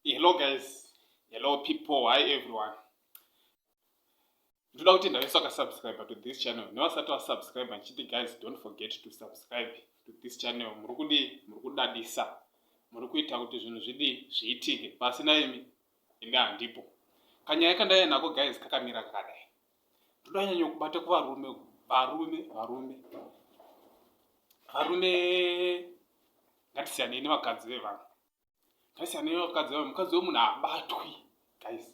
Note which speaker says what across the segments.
Speaker 1: Hello guys, hello people, hi everyone. Ndoda kuti ndaisa subscribe to this channel. Nevasati vasubscribe nchiti guys, don't forget to subscribe to this channel. Muri kudadisa. Muri kuita kuti zvinhu zviitike. Pasina imi inga handipo. Kanyaya kandaya nako guys kakamira kakadai. Ndoda nyanya kubata kuvarume, ngatisiyane nevakadzi vevanhu. Mukadzi wemunhu haabatwi guys.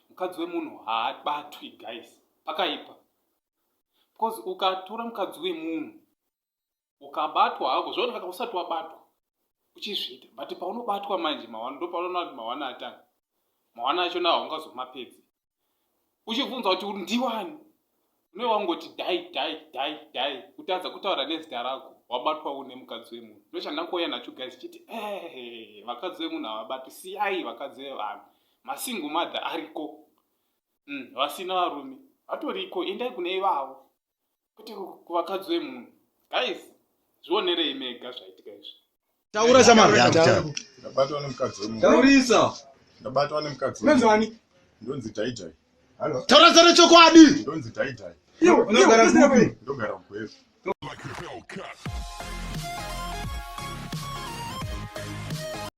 Speaker 1: Mukadzi wemunhu haabatwi guys, pakaipa. Because ukatora mukadzi wemunhu ukabatwa hako zvaoneka usati wabatwa uchizviita, but paunobatwa manje ndo paunoona kuti mawana atanga. Mawana acho nawo haungazomapedzi. Uchibvunza kuti uri ndiwani, unenge wangoti dai kutadza kutaura nezita rako. Wabatwa une mukadzi wemunhu. Ndochandangouya nacho guys chiti vakadzi wemunhu havabatwi, siyai vakadzi vevanhu. Masingle mother ariko, vasina varume vatoriko, endai kune ivavo kwete kuvakadzi vemunhu. Guys, zvionerei mega zvaitika izvi.
Speaker 2: Taura shamari.
Speaker 3: Ndabatwa nemukadzi wemunhu.
Speaker 2: Taurisa.
Speaker 3: Ndabatwa nemukadzi wemunhu.
Speaker 2: Menzani?
Speaker 3: Ndonzi Jai.
Speaker 2: Halo. Taura zare chokwadi.
Speaker 3: Ndonzi Jai.
Speaker 2: Unogara kupi?
Speaker 3: Ndogara mugweru.